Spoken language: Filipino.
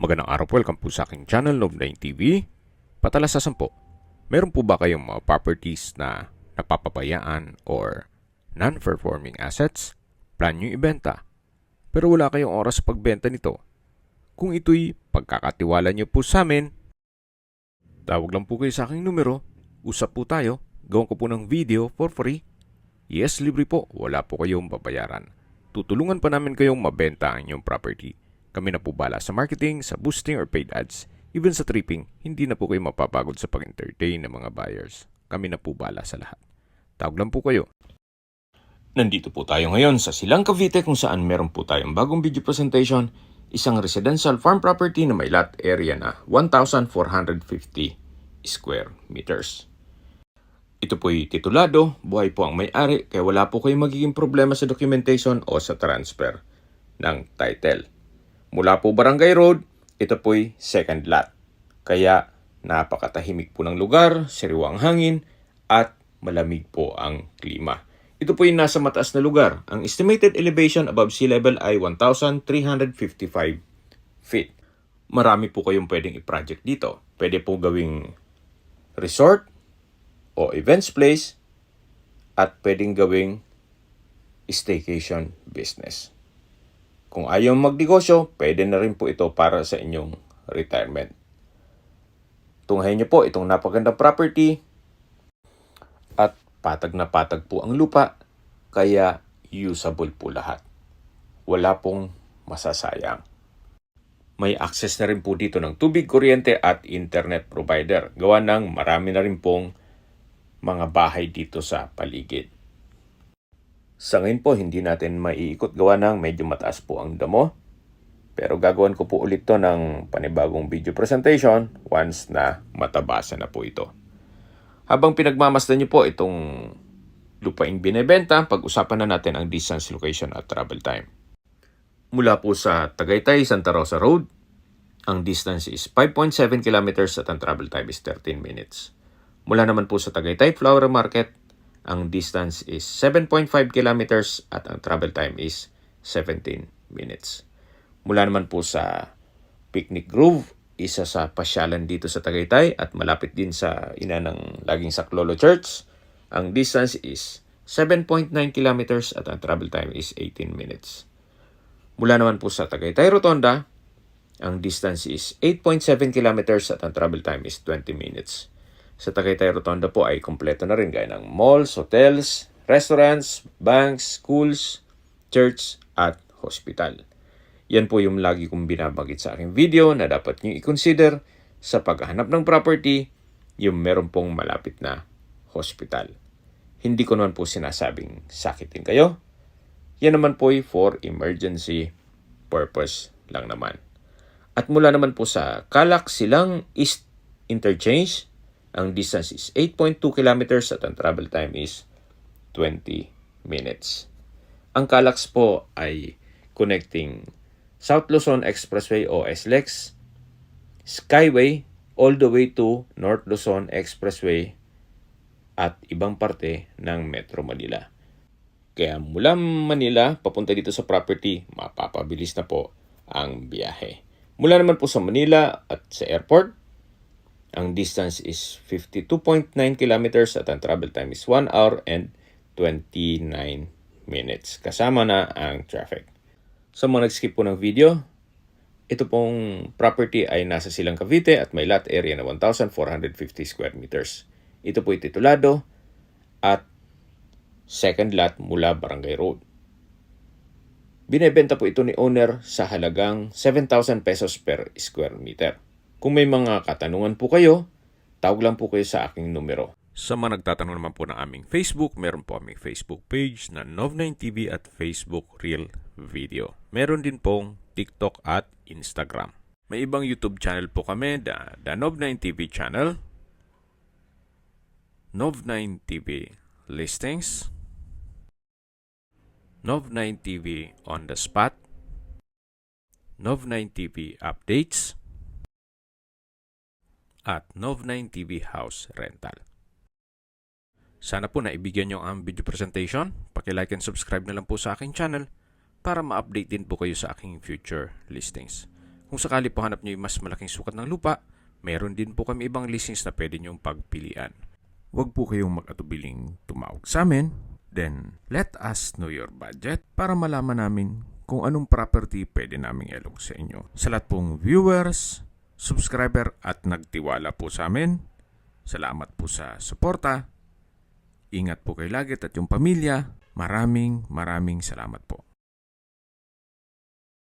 Magandang araw po, welcome po sa aking channel, Nov9 TV. Patalasasan po, meron po ba kayong mga properties na napapabayaan or non-performing assets? Plan nyo ibenta, pero wala kayong oras sa pagbenta nito. Kung ito'y pagkakatiwala nyo po sa amin, tawag lang po kayo sa aking numero, usap po tayo, gawin ko po ng video for free. Yes, libre po, wala po kayong babayaran. Tutulungan pa namin kayong mabenta ang inyong property. Kami na po bala sa marketing, sa boosting or paid ads. Even sa tripping, hindi na po kayo mapapagod sa pag-entertain ng mga buyers. Kami na po bala sa lahat. Tawag lang po kayo. Nandito po tayo ngayon sa Silang Cavite kung saan meron po tayong bagong video presentation. Isang residential farm property na may lot area na 1,450 square meters. Ito po'y titulado, buhay po ang may-ari kaya wala po kayong magiging problema sa documentation o sa transfer ng title. Mula po Barangay Road, ito po'y second lot. Kaya napakatahimik po ng lugar, sariwa ang hangin, at malamig po ang klima. Ito po'y nasa mataas na lugar. Ang estimated elevation above sea level ay 1,355 feet. Marami po kayong pwedeng i-project dito. Pwede po gawing resort o events place at pwedeng gawing staycation business. Kung ayaw magnegosyo, pwede na rin po ito para sa inyong retirement. Tunghayin niyo po itong napagandang property at patag na patag po ang lupa, kaya usable po lahat. Wala pong masasayang. May access na rin po dito ng tubig, kuryente at internet provider. Gawa ng marami na rin pong mga bahay dito sa paligid. Sa ngayon po, hindi natin maiikot gawa ng medyo mataas po ang damo. Pero gagawin ko po ulit to ng panibagong video presentation once na matabasa na po ito. Habang pinagmamasdan niyo po itong lupaing binebenta, pag-usapan na natin ang distance, location at travel time. Mula po sa Tagaytay, Santa Rosa Road, ang distance is 5.7 kilometers at ang travel time is 13 minutes. Mula naman po sa Tagaytay Flower Market, ang distance is 7.5 kilometers at ang travel time is 17 minutes. Mula naman po sa Picnic Grove, isa sa pasyalan dito sa Tagaytay at malapit din sa ina ng Laging Saklolo Church, ang distance is 7.9 kilometers at ang travel time is 18 minutes. Mula naman po sa Tagaytay Rotonda, ang distance is 8.7 kilometers at ang travel time is 20 minutes. Sa Tagaytay Rotonda po ay kompleto na rin gaya ng malls, hotels, restaurants, banks, schools, church at hospital. Yan po yung lagi kong binabanggit sa aking video na dapat nyo i-consider sa paghahanap ng property, yung meron pong malapit na hospital. Hindi ko naman po sinasabing sakitin kayo. Yan naman po ay for emergency purpose lang naman. At mula naman po sa Calac Silang East Interchange, ang distance is 8.2 kilometers at ang travel time is 20 minutes. Ang Calax po ay connecting South Luzon Expressway o SLEX, Skyway, all the way to North Luzon Expressway at ibang parte ng Metro Manila. Kaya mula Manila, papunta dito sa property, mapapabilis na po ang biyahe. Mula naman po sa Manila at sa airport, ang distance is 52.9 kilometers at ang travel time is 1 hour and 29 minutes. Kasama na ang traffic. Sa mga nag-skip po ng video, ito pong property ay nasa Silang Cavite at may lot area na 1,450 square meters. Ito po ay titulado at second lot mula Barangay Road. Binebenta po ito ni owner sa halagang 7,000 pesos per square meter. Kung may mga katanungan po kayo, tawag lang po kayo sa aking numero. Sa mga nagtatanong naman po ng aming Facebook, meron po aming Facebook page na Nov9 TV at Facebook Real Video. Meron din pong TikTok at Instagram. May ibang YouTube channel po kami, the Nov9 TV channel, Nov9 TV Listings, Nov9 TV On The Spot, Nov9 TV Updates, at Nov9 TV House Rental. Sana po naibigyan nyo ang video presentation. Paki-like and subscribe na lang po sa aking channel para ma-update din po kayo sa aking future listings. Kung sakali po hanap nyo yung mas malaking sukat ng lupa, meron din po kami ibang listings na pwede nyong pagpilian. Huwag po kayong mag-atubiling tumawag sa amin. Then, let us know your budget para malaman namin kung anong property pwede naming ilog sa inyo. Sa lahat pong viewers, subscriber at nagtiwala po sa amin, salamat po sa suporta. Ingat po kayo lagi at yung pamilya. Maraming salamat po.